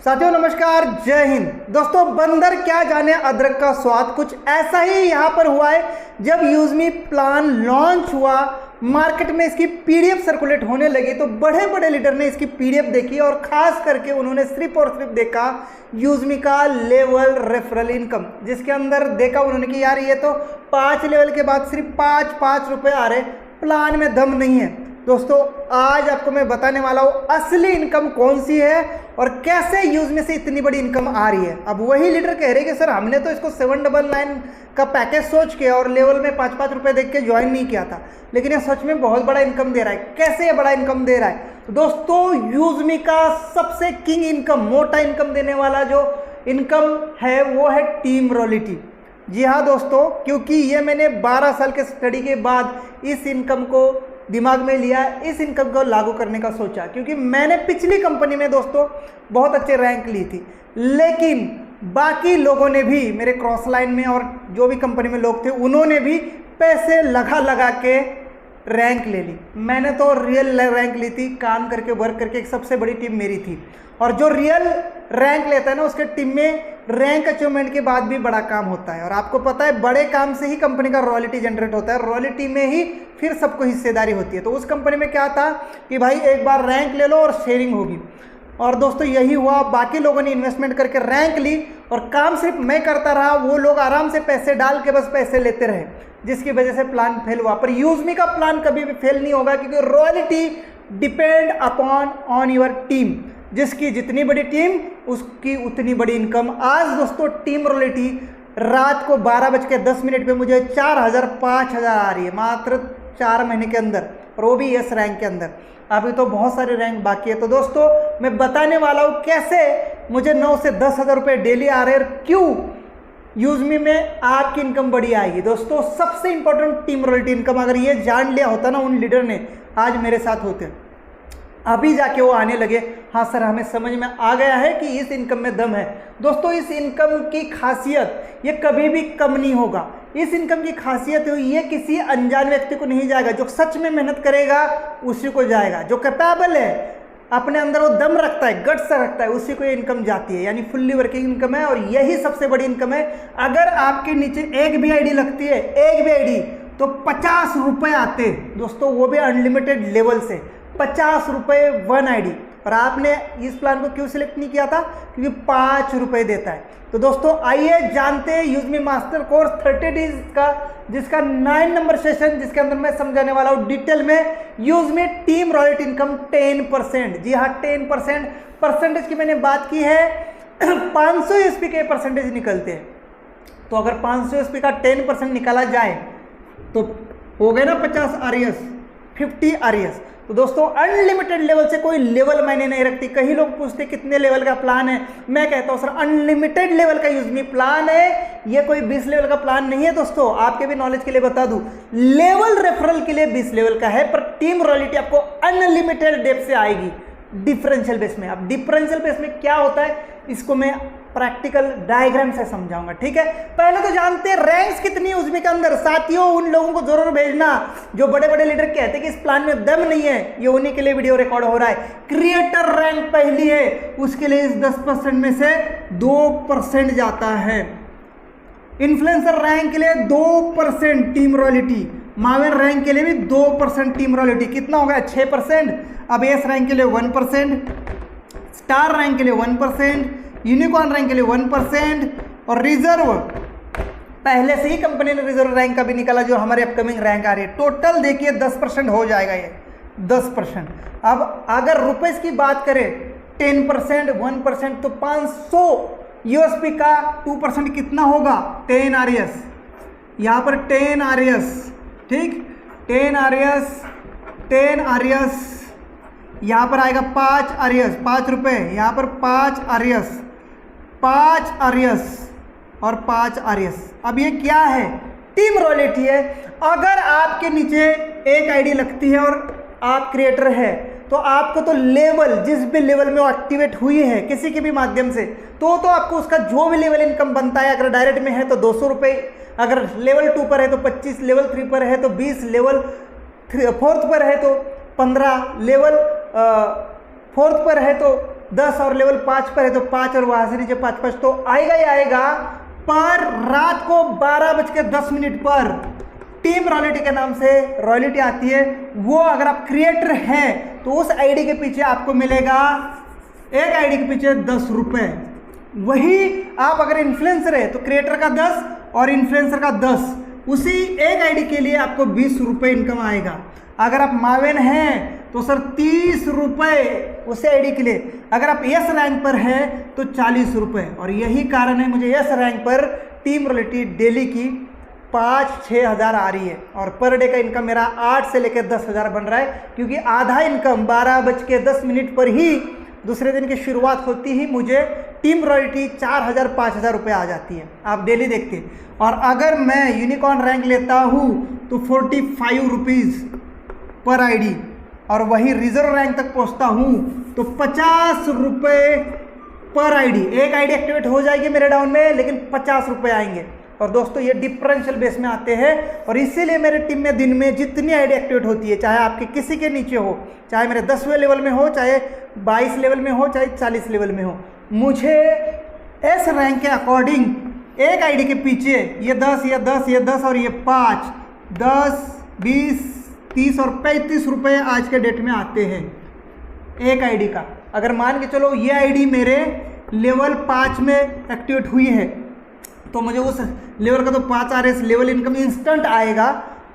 साथियों नमस्कार, जय हिंद। दोस्तों, बंदर क्या जाने अदरक का स्वाद, कुछ ऐसा ही यहाँ पर हुआ है। जब यूजमी प्लान लॉन्च हुआ, मार्केट में इसकी पीडीएफ सर्कुलेट होने लगी तो बड़े बड़े लीडर ने इसकी पीडीएफ देखी और खास करके उन्होंने सिर्फ और सिर्फ देखा यूजमी का लेवल रेफरल इनकम, जिसके अंदर देखा उन्होंने कि यार ये तो 5 लेवल के बाद सिर्फ 5 रुपए आ रहे, प्लान में दम नहीं है। दोस्तों, आज आपको मैं बताने वाला हूँ असली इनकम कौन सी है और कैसे यूजमी से इतनी बड़ी इनकम आ रही है। अब वही लीडर कह रहे हैं कि सर हमने तो इसको 799 का पैकेज सोच के और लेवल में 5 रुपए देख के ज्वाइन नहीं किया था, लेकिन ये सच में बहुत बड़ा इनकम दे रहा है। कैसे ये बड़ा इनकम दे रहा है? तो दोस्तों, यूजमी का सबसे किंग इनकम, मोटा इनकम देने वाला जो इनकम है वो है टीम रॉयल्टी। जी हाँ दोस्तों, क्योंकि ये मैंने 12 साल के स्टडी के बाद इस इनकम को दिमाग में लिया, इस इनकम को लागू करने का सोचा, क्योंकि मैंने पिछली कंपनी में दोस्तों बहुत अच्छे रैंक ली थी, लेकिन बाकी लोगों ने भी, मेरे क्रॉस लाइन में और जो भी कंपनी में लोग थे, उन्होंने भी पैसे लगा के रैंक ले ली। मैंने तो रियल रैंक ली थी, काम करके वर्क करके। एक सबसे बड़ी टीम मेरी थी, और जो रियल रैंक लेता है ना, उसके टीम में रैंक अचीवमेंट के बाद भी बड़ा काम होता है। और आपको पता है, बड़े काम से ही कंपनी का रॉयल्टी जनरेट होता है, रॉयल्टी में ही फिर सबको हिस्सेदारी होती है। तो उस कंपनी में क्या था कि भाई एक बार रैंक ले लो और शेयरिंग होगी, और दोस्तों यही हुआ। बाकी लोगों ने इन्वेस्टमेंट करके रैंक ली और काम सिर्फ मैं करता रहा, वो लोग आराम से पैसे डाल के बस पैसे लेते रहे, जिसकी वजह से प्लान फेल हुआ। पर यूजमी का प्लान कभी भी फेल नहीं होगा, क्योंकि royalty depend upon on your team. जिसकी जितनी बड़ी टीम, उसकी उतनी बड़ी इनकम। आज दोस्तों टीम रॉयल्टी रात को 12:10 पे मुझे 4,000 5,000 आ रही है, मात्र 4 महीने के अंदर, और वो भी यस रैंक के अंदर। अभी तो बहुत सारे रैंक बाकी है। तो दोस्तों, मैं बताने वाला हूँ कैसे मुझे 9 से 10,000 रुपये डेली आ रहे हैं, और क्यों यूजमी में आपकी इनकम बड़ी आएगी। दोस्तों, सबसे इंपॉर्टेंट टीम रॉयल्टी इनकम, अगर ये जान लिया होता ना उन लीडर ने, आज मेरे साथ होते। अभी जाके वो आने लगे, हाँ सर हमें समझ में आ गया है कि इस इनकम में दम है। दोस्तों, इस इनकम की खासियत, ये कभी भी कम नहीं होगा। इस इनकम की खासियत है, ये किसी अनजान व्यक्ति को नहीं जाएगा। जो सच में मेहनत करेगा उसी को जाएगा, जो कैपेबल है, अपने अंदर वो दम रखता है, गट्स रखता है, उसी को ये इनकम जाती है। यानी फुल्ली वर्किंग इनकम है, और यही सबसे बड़ी इनकम है। अगर आपके नीचे एक भी आईडी लगती है, एक भी आईडी, तो 50 रुपये आते दोस्तों, वो भी अनलिमिटेड लेवल से। 50 रुपये 1 आईडी। और आपने इस प्लान को क्यों सिलेक्ट नहीं किया था? क्योंकि 5 रुपये देता है। तो दोस्तों, आइए जानते हैं यूजमी मास्टर कोर्स 30 डेज का, जिसका 9 नंबर सेशन, जिसके अंदर मैं समझाने वाला हूँ डिटेल में यूजमी टीम रॉयल्टी इनकम 10%। जी हाँ, 10%। परसेंटेज की मैंने बात की है, 500 यूएसपी के परसेंटेज निकलते हैं। तो अगर 500 यूएसपी का 10% निकाला जाए तो हो गए ना 50 आरएस, 50 आरएस। तो दोस्तों, अनलिमिटेड लेवल से कोई लेवल मायने नहीं रखती। कई लोग पूछते कितने लेवल का प्लान है, मैं कहता हूँ सर अनलिमिटेड लेवल का यूजमी प्लान है। ये कोई 20 लेवल का प्लान नहीं है दोस्तों। आपके भी नॉलेज के लिए बता दूं, लेवल रेफरल के लिए 20 लेवल का है, पर टीम रॉयल्टी आपको अनलिमिटेड डेप्थ से आएगी, डिफरेंशियल बेस में। अब डिफरेंशियल बेस में क्या होता है, इसको मैं प्रैक्टिकल डायग्राम से समझाऊंगा, ठीक है। पहले तो जानते हैं रैंक्स कितनी है यूजमी के अंदर। साथियों, उन लोगों को जरूर भेजना जो बड़े बड़े लीडर कहते हैं कि इस प्लान में दम नहीं है, ये उन्हीं के लिए वीडियो रिकॉर्ड हो रहा है। क्रिएटर रैंक पहली है, उसके लिए इस 10% में से 2% जाता है। इन्फ्लुएंसर रैंक के लिए 2% टीम रॉयल्टी। मावेर रैंक के लिए भी 2% टीम रॉयल्टी। कितना हो गया? 6%। अब एस रैंक के लिए 1%, स्टार रैंक के लिए 1%, यूनिकॉर्न रैंक के लिए 1%, और रिजर्व पहले से ही कंपनी ने रिजर्व रैंक का भी निकाला, जो हमारे अपकमिंग रैंक आ रही है। टोटल देखिए 10% हो जाएगा, ये 10%। अब अगर रुपीस की बात करें, 10%, 1%, तो 500 यूएसपी का 2% कितना होगा? 10 आरएस। यहाँ पर 10 आरएस, ठीक, 10 आरएस, 10 आरएस। यहाँ पर आएगा 5 आरएस, 5 रुपये। यहाँ पर 5 आरएस, 5 आरएस और 5 आरएस। अब ये क्या है? टीम रॉयल्टी है। अगर आपके नीचे एक आईडी लगती है और आप क्रिएटर है, तो आपको तो लेवल, जिस भी लेवल में वो एक्टिवेट हुई है किसी के भी माध्यम से, तो आपको उसका जो भी लेवल इनकम बनता है। अगर डायरेक्ट में है तो 200 रुपये, अगर लेवल 2 पर है तो 25, लेवल 3 पर है तो 20, लेवल 4 पर है तो 15, लेवल 4 पर है तो 10 और लेवल 5 पर है तो 5 और वहां से नीचे 5 5 तो आएगा ही आएगा। पर रात को 12:10 पर टीम रॉयल्टी के नाम से रॉयल्टी आती है, वो अगर आप क्रिएटर हैं तो उस आईडी के पीछे आपको मिलेगा, एक आईडी के पीछे 10 रुपये। वही आप अगर इन्फ्लुएंसर है तो क्रिएटर का 10 और इन्फ्लुएंसर का 10, उसी एक आईडी के लिए आपको 20 रुपये इनकम आएगा। अगर आप मावेन हैं तो सर 30 रुपये उसी आईडी के लिए। अगर आप यस रैंक पर हैं तो 40 रुपये। और यही कारण है मुझे यस रैंक पर टीम रॉयल्टी डेली की 5-6 हज़ार आ रही है और पर डे का इनकम मेरा 8 से लेकर 10 हज़ार बन रहा है, क्योंकि आधा इनकम 12:10 पर ही दूसरे दिन की शुरुआत होती ही मुझे टीम रॉयल्टी 4,000-5,000 रुपये आ जाती है। आप डेली देखते हैं। और अगर मैं यूनिकॉर्न रैंक लेता हूँ तो 45 रुपीज़ पर आईडी, और वही रिजर्व रैंक तक पहुँचता हूँ तो 50 रुपये पर आईडी। एक आईडी एक्टिवेट हो जाएगी मेरे डाउन में, लेकिन 50 रुपये आएंगे। और दोस्तों ये डिफरेंशियल बेस में आते हैं, और इसीलिए मेरे टीम में दिन में जितनी आईडी एक्टिवेट होती है, चाहे आपके किसी के नीचे हो, चाहे मेरे 10वें लेवल में हो, चाहे 22 लेवल में हो, चाहे 40 लेवल में हो, मुझे एस रैंक के अकॉर्डिंग एक आईडी के पीछे ये 10, ये 10, ये 10 और ये 5, 10, 20, 30 और 35 रुपये आज के डेट में आते हैं एक आईडी का। अगर मान के चलो ये आईडी मेरे लेवल 5 में एक्टिवेट हुई है तो मुझे उस लेवल का तो 5 RS लेवल इनकम इंस्टेंट आएगा,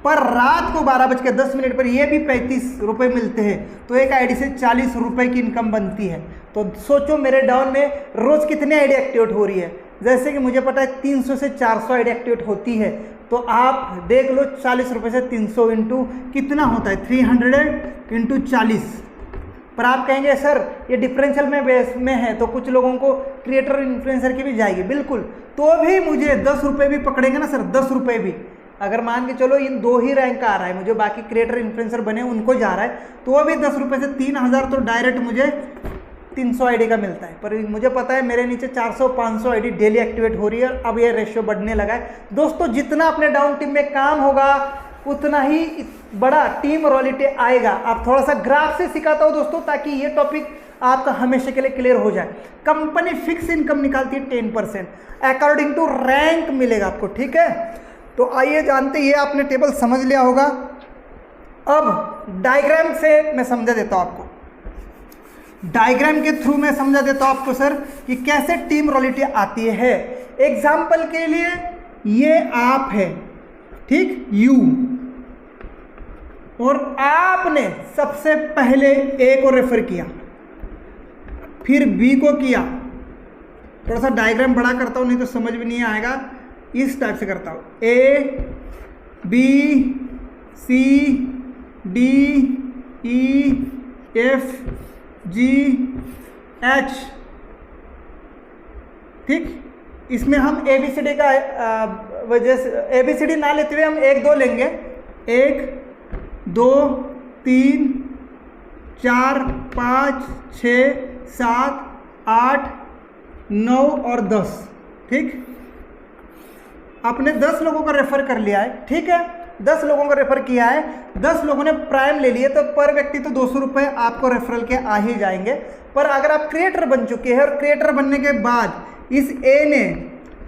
पर रात को 12:10 पर ये भी 35 रुपये मिलते हैं, तो एक आईडी से 40 रुपये की इनकम बनती है। तो सोचो मेरे डाउन में रोज़ कितनी आईडी एक्टिवेट हो रही है। जैसे कि मुझे पता है 300 से 400 आईडी एक्टिवेट होती है, तो आप देख लो 40 रुपये से 300 इंटू कितना होता है, 300 इंटू 40। पर आप कहेंगे सर ये डिफरेंशियल में बेस में है तो कुछ लोगों को क्रिएटर इन्फ्लुएंसर की भी जाएगी, बिल्कुल, तो भी मुझे 10 रुपये भी पकड़ेंगे ना सर, 10 रुपये भी। अगर मान के चलो इन 2 ही रैंक का आ रहा है मुझे, बाकी क्रिएटर इन्फ्लुएंसर बने उनको जा रहा है, तो भी 10 रुपये से 3000 तो डायरेक्ट मुझे 300 आईडी का मिलता है। पर मुझे पता है मेरे नीचे 400-500 आईडी डेली एक्टिवेट हो रही है, अब ये रेशियो बढ़ने लगा है। दोस्तों जितना अपने डाउन टीम में काम होगा उतना ही बड़ा टीम रॉयल्टी आएगा। आप थोड़ा सा ग्राफ से सिखाता हूँ दोस्तों, ताकि ये टॉपिक आपका हमेशा के लिए क्लियर हो जाए। कंपनी फिक्स इनकम निकालती है 10%, अकॉर्डिंग टू रैंक मिलेगा आपको, ठीक है। तो आइए जानते, ये आपने टेबल समझ लिया होगा। अब डायग्राम से मैं समझा देता हूँ आपको, डायग्राम के थ्रू मैं समझा देता हूँ आपको सर कि कैसे टीम रॉयल्टी आती है। एग्जाम्पल के लिए ये आप है, ठीक, यू, और आपने सबसे पहले ए को रेफर किया, फिर बी को किया। थोड़ा सा डायग्राम बड़ा करता हूं नहीं तो समझ में नहीं आएगा, इस टाइप से करता हूं, A B C D E F G H, ठीक। इसमें हम ए बी सी डी का वजह से ए बी सी डी ना लेते हुए हम 1-2 लेंगे, 1 2 3 4 5 6 7 8 9 और 10, ठीक। आपने 10 लोगों को रेफर कर लिया है, ठीक है, 10 लोगों को रेफर किया है, 10 लोगों ने प्राइम ले लिए, तो पर व्यक्ति तो 200 रुपये आपको रेफरल के आ ही जाएंगे। पर अगर आप क्रिएटर बन चुके हैं और क्रिएटर बनने के बाद इस ए ने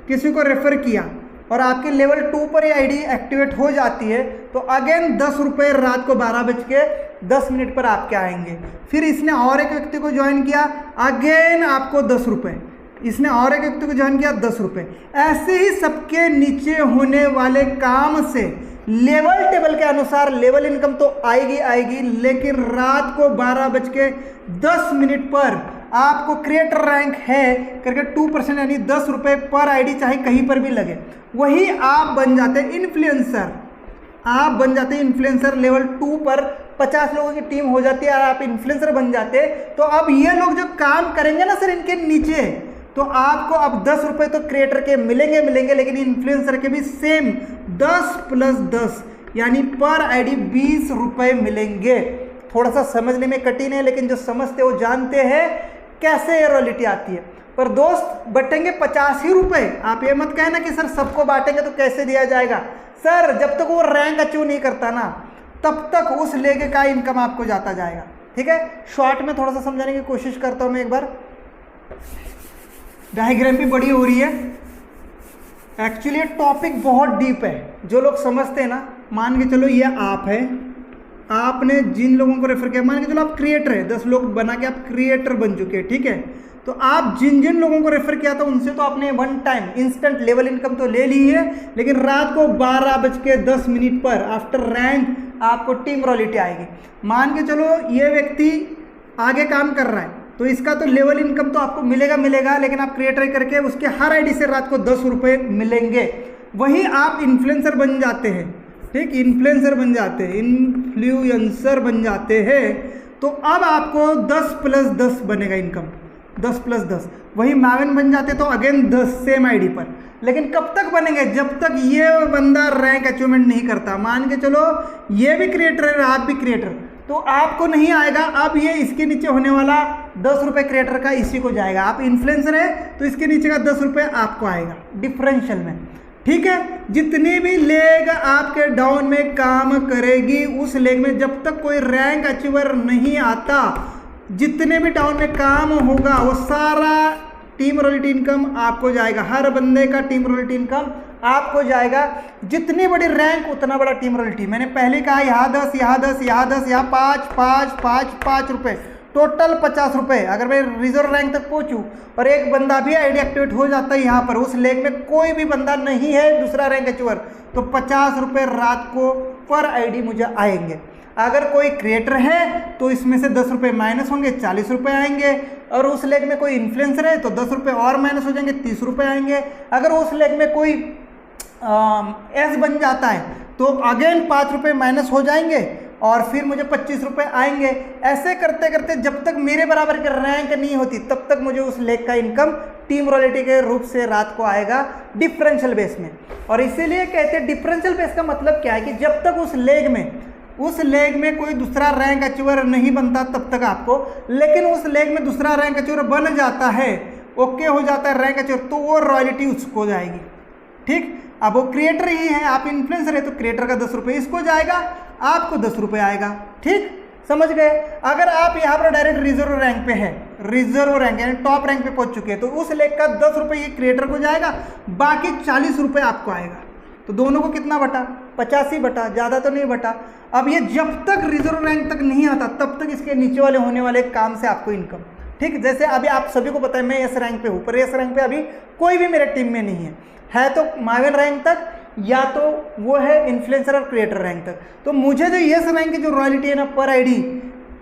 किसी को रेफर किया और आपके लेवल 2 पर ये आईडी एक्टिवेट हो जाती है, तो अगेन 10 रुपये रात को 12:10 पर आपके आएंगे। फिर इसने और एक व्यक्ति को ज्वाइन किया, अगेन आपको 10 रुपये, इसने और एक व्यक्ति को ज्वाइन किया, 10 रुपये। ऐसे ही सबके नीचे होने वाले काम से लेवल टेबल के अनुसार लेवल इनकम तो आएगी आएगी, लेकिन रात को 12:10 पर आपको क्रिएटर रैंक है करके 2% यानी 10 रुपये पर आईडी चाहे कहीं पर भी लगे, वही आप बन जाते हैं इन्फ्लुएंसर। आप बन जाते हैं इन्फ्लुएंसर, लेवल 2 पर 50 लोगों की टीम हो जाती है और आप इन्फ्लुएंसर बन जाते हैं। तो अब ये लोग जो काम करेंगे ना सर इनके नीचे, तो आपको अब 10 रुपये तो क्रिएटर के मिलेंगे, लेकिन इन्फ्लुएंसर के भी सेम 10 + 10 यानी पर आईडी 20 रुपये मिलेंगे। थोड़ा सा समझने में कठिन है, लेकिन जो समझते वो जानते हैं कैसे ये रॉयल्टी आती है। पर दोस्त बटेंगे 50 ही रुपये। आप ये मत कहना कि सर सबको बांटेंगे तो कैसे दिया जाएगा। सर जब तक वो रैंक अचीव नहीं करता ना, तब तक उस लेके का इनकम आपको जाता जाएगा। ठीक है, शॉर्ट में थोड़ा सा समझाने की कोशिश करता हूँ मैं एक बार। डायग्राम भी बड़ी हो रही है, एक्चुअली ये टॉपिक बहुत डीप है। जो लोग समझते हैं ना, मान के चलो ये आप है, आपने जिन लोगों को रेफर किया, मान के चलो आप क्रिएटर है, 10 लोग बना के आप क्रिएटर बन चुके हैं, ठीक है। तो आप जिन जिन लोगों को रेफर किया था उनसे तो आपने one time instant level income तो ले ली है, लेकिन रात को 12:10 पर आफ्टर रैंक आपको टीम रॉयल्टी आएगी। मान के चलो ये व्यक्ति आगे काम कर रहा है, तो इसका तो लेवल इनकम तो आपको मिलेगा, लेकिन आप क्रिएटर करके उसके हर आईडी से रात को 10 रुपये मिलेंगे। वही आप इन्फ्लुएंसर बन जाते हैं, ठीक, इन्फ्लुएंसर बन जाते हैं, तो अब आपको 10+10 बनेगा इनकम, 10+10। वही मावन बन जाते तो अगेन 10 सेम आईडी पर, लेकिन कब तक बनेंगे? जब तक ये बंदा रैंक अचीवमेंट नहीं करता। मान के चलो ये भी क्रिएटर है, आप भी क्रिएटर, तो आपको नहीं आएगा। अब ये इसके नीचे होने वाला 10 रुपये क्रिएटर का इसी को जाएगा। आप इन्फ्लुएंसर है तो इसके नीचे का 10 रुपये आपको आएगा डिफरेंशियल में, ठीक है। जितनी भी लेग आपके डाउन में काम करेगी, उस लेग में जब तक कोई रैंक अचीवर नहीं आता, जितने भी डाउन में काम होगा वो सारा टीम रॉयल्टी इनकम आपको जाएगा। हर बंदे का टीम रॉयल्टी इनकम आपको जाएगा। जितनी बड़ी रैंक उतना बड़ा टीम रॉयल्टी। मैंने पहले कहा यहाँ 10, यहाँ 10, यहाँ 10, यहाँ 5 रुपये, टोटल 50 रुपये। अगर मैं रिजर्व रैंक तक पहुँचूँ और एक बंदा भी आईडी एक्टिवेट हो जाता है यहाँ पर, उस लेग में कोई भी बंदा नहीं है दूसरा रैंक अचीवर, तो 50 रुपये रात को पर आईडी मुझे आएंगे। अगर कोई क्रिएटर है तो इसमें से 10 रुपये माइनस होंगे, 40 रुपये आएंगे। और उस लेग में कोई इन्फ्लुएंसर है तो 10 रुपये और माइनस हो जाएंगे, 30 रुपये आएंगे। अगर उस लेग में कोई एस बन जाता है तो अगेन 5 रुपये माइनस हो जाएंगे और फिर मुझे 25 रुपये आएंगे। ऐसे करते करते जब तक मेरे बराबर की रैंक नहीं होती तब तक मुझे उस लेग का इनकम टीम रॉयल्टी के रूप से रात को आएगा डिफरेंशियल बेस में। और इसीलिए कहते हैं डिफरेंशियल बेस का मतलब क्या है कि जब तक उस लेग में कोई दूसरा रैंक अचीवर नहीं बनता तब तक आपको, लेकिन उस लेग में दूसरा रैंक अचीवर बन जाता है, ओके हो जाता है रैंक अचीवर, तो वो रॉयल्टी उसको जाएगी, ठीक। अब वो क्रिएटर ही है, आप इन्फ्लुएंसर है तो क्रिएटर का 10 रुपये इसको जाएगा, आपको 10 रुपये आएगा, ठीक, समझ गए। अगर आप यहाँ पर डायरेक्ट रिजर्व रैंक पे है, रिजर्व रैंक यानी टॉप रैंक पे पहुँच चुके हैं, तो उस लेग का 10 रुपये ये क्रिएटर को जाएगा, बाकी 40 रुपये आपको आएगा। तो दोनों को कितना बटा? 50 ही बटा, ज़्यादा तो नहीं बटा। अब ये जब तक रिजर्व रैंक तक नहीं आता तब तक इसके नीचे वाले होने वाले काम से आपको इनकम, ठीक। जैसे अभी आप सभी को पता है मैं एस रैंक पे हूँ, पर एस रैंक पे अभी कोई भी मेरे टीम में नहीं है तो मार्वल रैंक तक या तो वो है इन्फ्लुएंसर और क्रिएटर रैंक तक। तो मुझे जो एस रैंक की जो रॉयल्टी है ना पर आईडी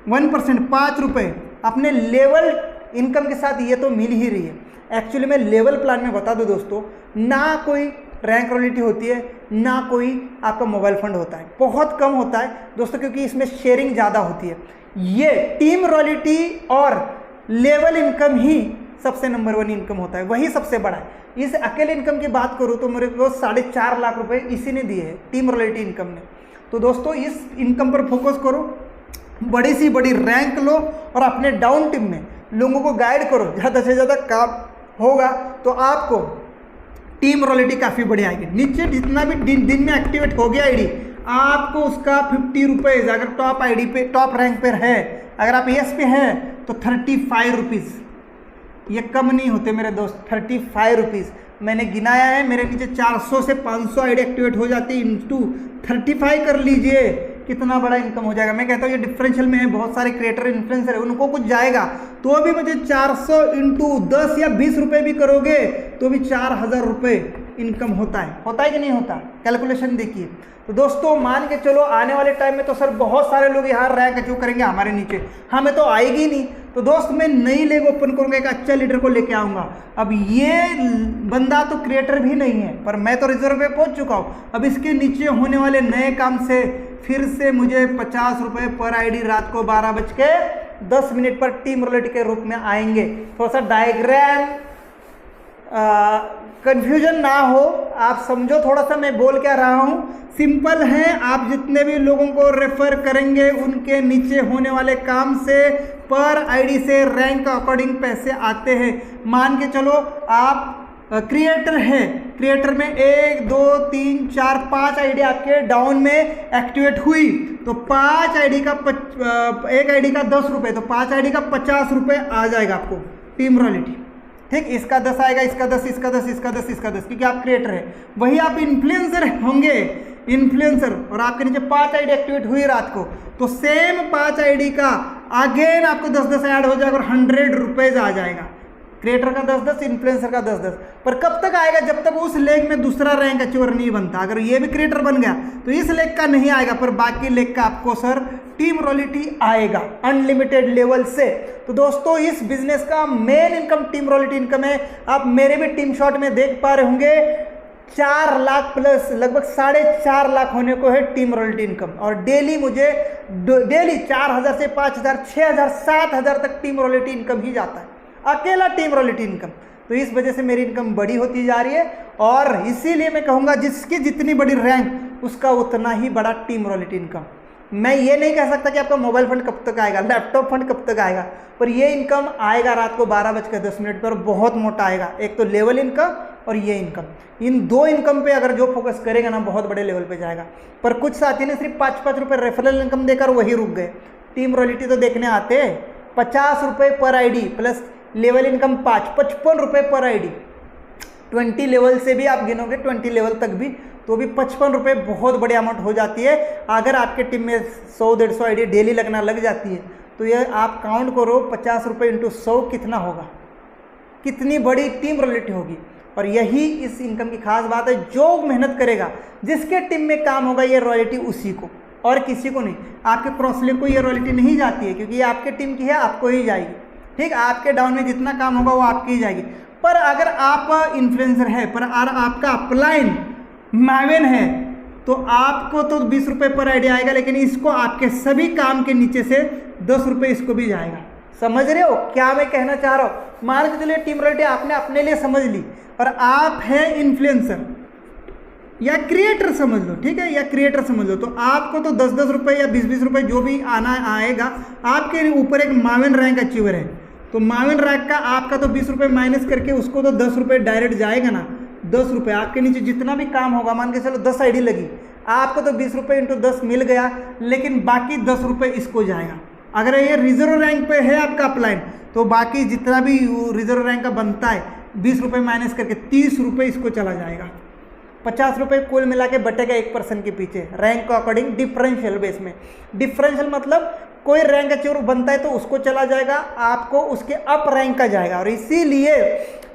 1%, 5 रुपये अपने लेवल इनकम के साथ ये तो मिल ही रही है। एक्चुअली मैं लेवल प्लान में बता दूं दोस्तों, ना कोई रैंक रॉयल्टी होती है, ना कोई आपका मोबाइल फंड होता है, बहुत कम होता है दोस्तों, क्योंकि इसमें शेयरिंग ज़्यादा होती है। ये टीम रॉयल्टी और लेवल इनकम ही सबसे नंबर 1 इनकम होता है, वही सबसे बड़ा है। इस अकेले इनकम की बात करूँ तो मेरे को 4.5 लाख रुपए इसी ने दिए हैं, टीम रॉयल्टी इनकम ने। तो दोस्तों इस इनकम पर फोकस करो, बड़ी सी बड़ी रैंक लो और अपने डाउन टीम में लोगों को गाइड करो, ज़्यादा से ज़्यादा काम होगा तो आपको टीम रॉयल्टी काफ़ी बड़ी आएगी। नीचे जितना भी दिन में एक्टिवेट हो गया आईडी, आपको उसका 50 रुपीज़, अगर टॉप आईडी पे टॉप रैंक पर है, अगर आप एस पे हैं तो 35 रुपीज़, ये कम नहीं होते मेरे दोस्त, 35 रुपीज़ मैंने गिनाया है। मेरे नीचे 400 से 500 आईडी एक्टिवेट हो जाती है, इंटू 35 कर लीजिए, कितना बड़ा इनकम हो जाएगा। मैं कहता हूँ ये डिफरेंशियल में है, बहुत सारे क्रिएटर इन्फ्लुएंसर है, उनको कुछ जाएगा तो भी मुझे 400 इंटू 10 या 20 रुपये भी करोगे तो भी 4000 रुपये इनकम होता है कि नहीं होता? कैलकुलेशन देखिए। तो दोस्तों मान के चलो आने वाले टाइम में तो सर बहुत सारे लोग यहाँ रैंक अचीव करेंगे हमारे नीचे, हमें तो आएगी नहीं। तो दोस्त मैं नई लेग ओपन करूँगा, एक अच्छा लीडर को लेके आऊँगा। अब ये बंदा तो क्रिएटर भी नहीं है, पर मैं तो रिजर्व पे पहुँच चुका हूँ। अब इसके नीचे होने वाले नए काम से फिर से मुझे 50 रुपये पर आईडी रात को 12:10 पर टीम रॉयल्टी के रूप में आएंगे। थोड़ा सा डायग्राम कंफ्यूजन ना हो, आप समझो थोड़ा सा मैं बोल क्या रहा हूँ। सिंपल है, आप जितने भी लोगों को रेफर करेंगे उनके नीचे होने वाले काम से पर आईडी से रैंक के अकॉर्डिंग पैसे आते हैं। मान के चलो आप क्रिएटर है, क्रिएटर में 1 2 3 4 5 आईडी आपके डाउन में एक्टिवेट हुई, तो 5 आईडी का एक आईडी का 10 रुपये, तो 5 आईडी का 50 रुपये आ जाएगा आपको टीम रॉयल्टी। ठीक, इसका 10 आएगा, इसका 10, इसका 10, इसका 10, इसका 10, क्योंकि आप क्रिएटर है। वही आप इन्फ्लुएंसर होंगे, इन्फ्लुएंसर, और आपके नीचे 5 आईडी एक्टिवेट हुई रात को, तो सेम 5 आईडी का अगेन आपको 10-10 ऐड हो जाएगा और 100 रुपीज आ जाएगा। क्रिएटर का 10-10, इन्फ्लुएंसर का 10-10, पर कब तक आएगा? जब तक उस लेग में दूसरा रैंक अचीवर नहीं बनता। अगर ये भी क्रिएटर बन गया तो इस लेग का नहीं आएगा, पर बाकी लेग का आपको सर टीम रॉयल्टी आएगा अनलिमिटेड लेवल से। तो दोस्तों इस बिजनेस का main income team royalty income है। आप मेरे भी टीम शॉट में देख पा रहे होंगे 4 लाख प्लस, लगभग 4.5 लाख होने को है टीम रॉयल्टी इनकम, और डेली मुझे डेली 4000 से 5000, 6000, 7000 तक टीम रॉयल्टी इनकम ही जाता है, अकेला टीम रॉयल्टी इनकम। तो इस वजह से मेरी इनकम बड़ी होती जा रही है, और इसीलिए मैं कहूँगा जिसकी जितनी बड़ी रैंक उसका उतना ही बड़ा टीम रॉयल्टी इनकम। मैं ये नहीं कह सकता कि आपका मोबाइल फंड कब तक आएगा, लैपटॉप फंड कब तक आएगा, पर ये इनकम आएगा रात को 12:10 पर, बहुत मोटा आएगा। एक तो लेवल इनकम और ये इनकम, इन 2 इनकम पे अगर जो फोकस करेगा ना बहुत बड़े लेवल पे जाएगा। पर कुछ साथी ने सिर्फ 5-5 रुपये रेफरल इनकम देकर वही रुक गए। टीम रॉयल्टी तो देखने आते हैं 50 रुपये पर आईडी प्लस लेवल इनकम 55 रुपये पर आईडी। 20 लेवल से भी आप गिनोगे, 20 लेवल तक भी, तो भी 55 रुपये बहुत बड़ी अमाउंट हो जाती है। अगर आपके टीम में 100-150 आईडी डेली लगना लग जाती है, तो ये आप काउंट करो 50 रुपये इंटू 100 कितना होगा, कितनी बड़ी टीम रॉयल्टी होगी। और यही इस इनकम की खास बात है, जो मेहनत करेगा, जिसके टीम में काम होगा, ये रॉयल्टी उसी को और किसी को नहीं। आपके क्रॉसलिंक को ये रॉयल्टी नहीं जाती है, क्योंकि ये आपके टीम की है, आपको ही जाएगी। ठीक, आपके डाउन में जितना काम होगा वो आपकी ही जाएगी। पर अगर आप इन्फ्लुएंसर है, पर आपका अपलाइन मैवेन है, तो आपको तो 20 रुपये पर आईडी आएगा, लेकिन इसको आपके सभी काम के नीचे से 10 रुपये इसको भी जाएगा। समझ रहे हो क्या मैं कहना चाह रहा हूँ? मान के चलिए टीम रॉयल्टी आपने अपने लिए समझ ली, और आप हैं इन्फ्लुएंसर या क्रिएटर समझ लो, ठीक है, या क्रिएटर समझ लो, तो आपको तो 10-10 रुपये या 20-20 रुपये जो भी आना आएगा। आपके ऊपर एक मावेन रैंक अचीवर है, तो मावेन रैंक का आपका तो 20 रुपये माइनस करके उसको तो 10 रुपये डायरेक्ट जाएगा ना। 10 रुपये आपके नीचे जितना भी काम होगा, मान के चलो 10 आईडी लगी, आपको तो 20 रुपये इंटू 10 मिल गया, लेकिन बाकी 10 रुपये इसको जाएगा। अगर ये रिजर्व रैंक पे है आपका अपलाइन, तो बाकी जितना भी रिजर्व रैंक का बनता है 20 रुपये माइनस करके 30 रुपये इसको चला जाएगा। 50 रुपये कुल मिला के बटेगा 1% के पीछे, रैंक के अकॉर्डिंग डिफरेंशियल बेस में। डिफरेंशियल मतलब कोई रैंक अचीवर बनता है तो उसको चला जाएगा, आपको उसके अप रैंक का जाएगा। और इसीलिए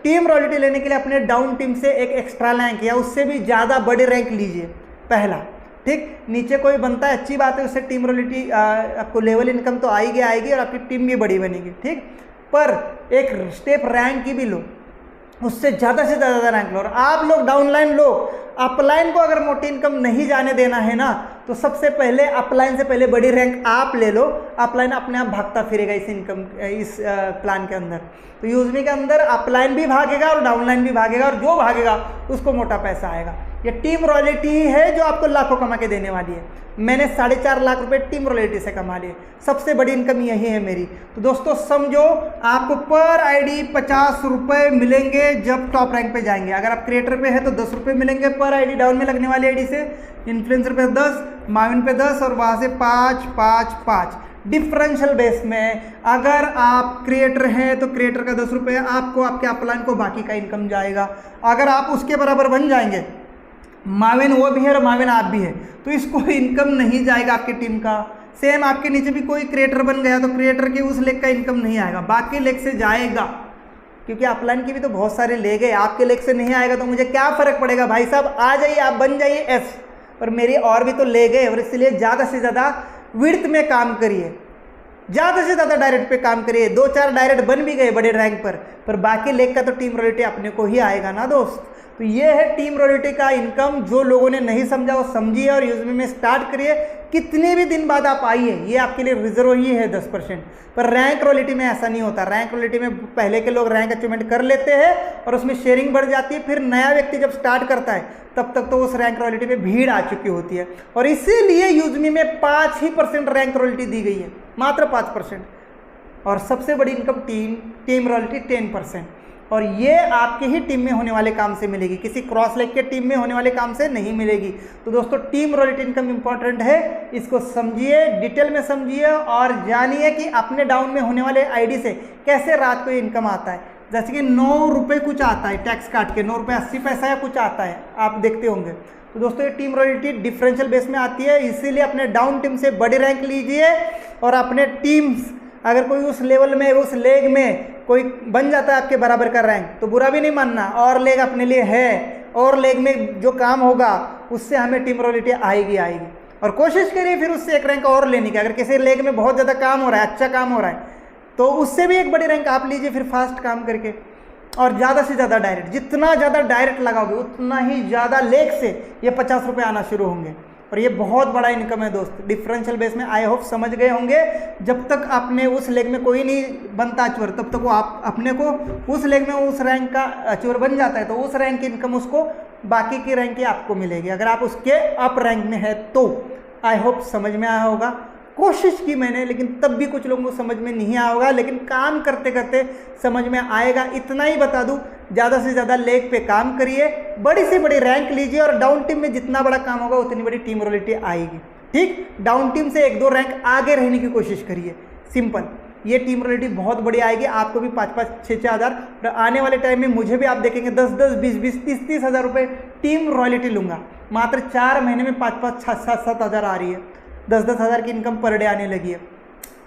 टीम रॉयल्टी लेने के लिए अपने डाउन टीम से एक एक्स्ट्रा रैंक या उससे भी ज़्यादा बड़े रैंक लीजिए पहला। ठीक, नीचे कोई बनता है अच्छी बात है, उससे टीम रॉयल्टी आपको लेवल इनकम तो आएगी और आपकी टीम भी बड़ी बनेगी। ठीक, पर एक स्टेप रैंक की भी लो, उससे ज़्यादा से ज़्यादा रैंक लो। और आप लोग डाउनलाइन लो, अपलाइन को अगर मोटी इनकम नहीं जाने देना है ना, तो सबसे पहले अपलाइन से पहले बड़ी रैंक आप ले लो। अपलाइन अपने आप भागता फिरेगा इस प्लान के अंदर। तो यूजमी के अंदर अपलाइन भी भागेगा और डाउनलाइन भी भागेगा, और जो भागेगा उसको मोटा पैसा आएगा। ये टीम रॉयल्टी ही है जो आपको लाखों कमा के देने वाली है। मैंने 4.5 लाख रुपए टीम रॉयल्टी से कमा लिए, सबसे बड़ी इनकम यही है मेरी। तो दोस्तों समझो, आपको पर आईडी 50 रुपये मिलेंगे जब टॉप रैंक पे जाएंगे। अगर आप क्रिएटर पे है तो 10 रुपये मिलेंगे पर आईडी डाउन में लगने वाली आईडी से, इन्फ्लुएंसर पे 10, माविन पे 10, और वहाँ से 5 डिफरेंशियल बेस में। अगर आप क्रिएटर हैं तो क्रिएटर का 10 रुपये आपको, आपके अपलाइन को बाकी का इनकम जाएगा। अगर आप उसके बराबर बन जाएंगे, माविन वो भी है और माविन आप भी है, तो इसको इनकम नहीं जाएगा आपकी टीम का। सेम आपके नीचे भी कोई क्रिएटर बन गया तो क्रिएटर के उस लेग का इनकम नहीं आएगा, बाकी लेग से जाएगा, क्योंकि अपलाइन की भी तो बहुत सारे लेग है। आपके लेग से नहीं आएगा तो मुझे क्या फ़र्क पड़ेगा भाई साहब, आ जाइए आप बन जाइए एस, पर मेरी और भी तो लेग है। और इसलिए ज़्यादा से ज़्यादा विड्थ में काम करिए, ज़्यादा से ज़्यादा डायरेक्ट पे काम करिए। 2-4 डायरेक्ट बन भी गए बड़े रैंक पर बाकी लेग का तो टीम रॉयल्टी अपने को ही आएगा ना दोस्त। तो ये है टीम रॉयल्टी का इनकम। जो लोगों ने नहीं समझा वो समझिए और यूजमी में स्टार्ट करिए। कितने भी दिन बाद आप आइए, ये आपके लिए रिजर्व ही है 10%। पर रैंक रॉयल्टी में ऐसा नहीं होता। रैंक रॉयल्टी में पहले के लोग रैंक अचीवमेंट कर लेते हैं और उसमें शेयरिंग बढ़ जाती है। फिर नया व्यक्ति जब स्टार्ट करता है तब तक तो उस रैंक रॉयल्टी में भीड़ आ चुकी होती है, और इसीलिए यूजमी में 5% रैंक रॉयल्टी दी गई है, मात्र 5%। और सबसे बड़ी इनकम टीम रॉयल्टी 10%। और ये आपके ही टीम में होने वाले काम से मिलेगी, किसी क्रॉस लेग के टीम में होने वाले काम से नहीं मिलेगी। तो दोस्तों टीम रॉयल्टी इनकम इंपॉर्टेंट है, इसको समझिए, डिटेल में समझिए और जानिए कि अपने डाउन में होने वाले आईडी से कैसे रात को ये इनकम आता है। जैसे कि 9 रुपये कुछ आता है टैक्स काट के, 9 रुपये 80 पैसा या कुछ आता है, आप देखते होंगे। तो दोस्तों ये टीम रॉयल्टी डिफरेंशियल बेस में आती है, इसीलिए अपने डाउन टीम से बड़ी रैंक लीजिए और अपने टीम्स अगर कोई उस लेवल में उस लेग में कोई बन जाता है आपके बराबर का रैंक तो बुरा भी नहीं मानना, और लेग अपने लिए है, और लेग में जो काम होगा उससे हमें टीम रॉयल्टी आएगी और कोशिश करिए फिर उससे एक रैंक और लेने की। अगर किसी लेग में बहुत ज़्यादा काम हो रहा है, अच्छा काम हो रहा है, तो उससे भी एक बड़ी रैंक आप लीजिए फिर फास्ट काम करके, और ज़्यादा से ज़्यादा डायरेक्ट, जितना ज़्यादा डायरेक्ट लगाओगे उतना ही ज़्यादा लेग से ये 50 रुपये आना शुरू होंगे और ये बहुत बड़ा इनकम है दोस्त डिफरेंशियल बेस में। आई होप समझ गए होंगे। जब तक आपने उस लेग में कोई नहीं बनता अचूर, तब तक वो आप अपने को उस लेग में उस रैंक का अचूर बन जाता है, तो उस रैंक की इनकम उसको बाकी की रैंक की आपको मिलेगी, अगर आप उसके अप रैंक में है तो। आई होप समझ में आया होगा। कोशिश की मैंने, लेकिन तब भी कुछ लोगों को समझ में नहीं आया होगा, लेकिन काम करते करते समझ में आएगा। इतना ही बता दूं, ज़्यादा से ज़्यादा लेग पे काम करिए, बड़ी से बड़ी रैंक लीजिए और डाउन टीम में जितना बड़ा काम होगा उतनी बड़ी टीम रॉयल्टी आएगी। ठीक, डाउन टीम से 1-2 रैंक आगे रहने की कोशिश करिए, सिंपल। ये टीम रॉयल्टी बहुत बड़ी आएगी, आपको भी 5-5, 6-6 हज़ार, और आने वाले टाइम में मुझे भी आप देखेंगे 10-10, 20-20, 30-30 हज़ार रुपये टीम रॉयल्टी लूँगा। मात्र 4 महीने में 5-5, 7-7 हज़ार आ रही है, 10-10 हज़ार की इनकम पर डे आने लगी है।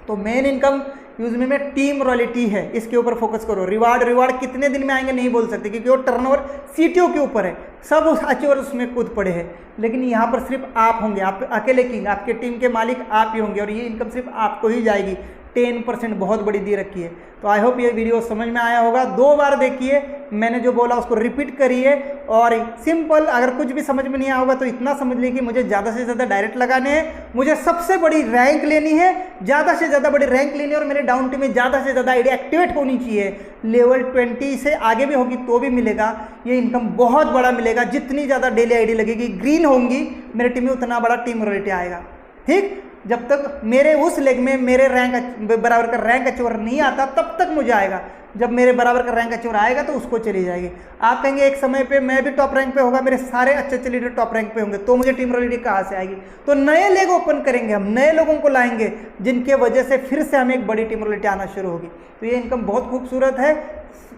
तो मेन इनकम यूजमी में टीम रॉयल्टी है, इसके ऊपर फोकस करो। रिवार्ड कितने दिन में आएंगे नहीं बोल सकते, क्योंकि वो टर्नओवर सीटीओ के ऊपर है, सब अचीवर उसमें कूद पड़े हैं, लेकिन यहाँ पर सिर्फ आप होंगे, आप अकेले किंग, आपके टीम के मालिक आप ही होंगे, और ये इनकम सिर्फ आपको ही जाएगी। 10% बहुत बड़ी दे रखी है। तो आई होप ये वीडियो समझ में आया होगा। 2 बार देखिए, मैंने जो बोला उसको रिपीट करिए, और सिंपल, अगर कुछ भी समझ में नहीं आया होगा तो इतना समझ लीजिए कि मुझे ज़्यादा से ज़्यादा डायरेक्ट लगाने हैं, मुझे सबसे बड़ी रैंक लेनी है, ज़्यादा से ज़्यादा बड़ी रैंक लेनी है, और मेरे डाउन टीम में ज़्यादा से ज़्यादा आईडी एक्टिवेट होनी चाहिए। लेवल 20 से आगे भी होगी तो भी मिलेगा, ये इनकम बहुत बड़ा मिलेगा। जितनी ज़्यादा डेली आईडी लगेगी, ग्रीन होंगी मेरे टीम में, उतना बड़ा टीम रॉयल्टी आएगा। ठीक, जब तक मेरे उस लेग में मेरे रैंक बराबर का रैंक अचीवर नहीं आता तब तक मुझे आएगा। जब मेरे बराबर का रैंक अचीवर आएगा तो उसको चली जाएगी। आप कहेंगे एक समय पे मैं भी टॉप रैंक पे होगा, मेरे सारे अच्छे लीडर टॉप रैंक पे होंगे, तो मुझे टीम रॉयल्टी कहाँ से आएगी? तो नए लेग ओपन करेंगे, हम नए लोगों को लाएंगे, जिनके वजह से फिर से हमें एक बड़ी टीम रॉयल्टी आना शुरू होगी। तो ये इनकम बहुत खूबसूरत है,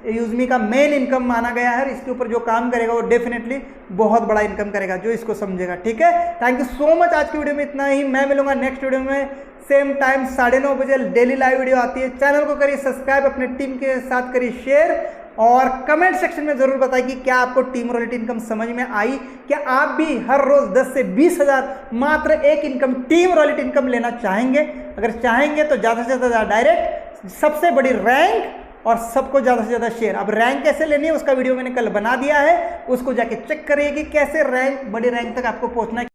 यूजमी का मेन इनकम माना गया है। इसके ऊपर जो काम करेगा वो डेफिनेटली बहुत बड़ा इनकम करेगा, जो इसको समझेगा। ठीक है, थैंक यू सो मच। आज की वीडियो में इतना ही, मैं मिलूंगा नेक्स्ट वीडियो में, सेम टाइम 9:30 बजे डेली लाइव वीडियो आती है। चैनल को करिए सब्सक्राइब, अपने टीम के साथ करिए शेयर, और कमेंट सेक्शन में जरूर बताइए कि क्या आपको टीम रॉयल्टी इनकम समझ में आई। क्या आप भी हर रोज 10 से 20 हज़ार मात्र एक इनकम टीम रॉयल्टी इनकम लेना चाहेंगे? अगर चाहेंगे तो ज़्यादा से ज़्यादा डायरेक्ट, सबसे बड़ी रैंक, और सबको ज़्यादा से ज़्यादा शेयर। अब रैंक कैसे लेनी है उसका वीडियो मैंने कल बना दिया है, उसको जाके चेक करिए कि कैसे रैंक, बड़ी रैंक तक आपको पहुंचना है।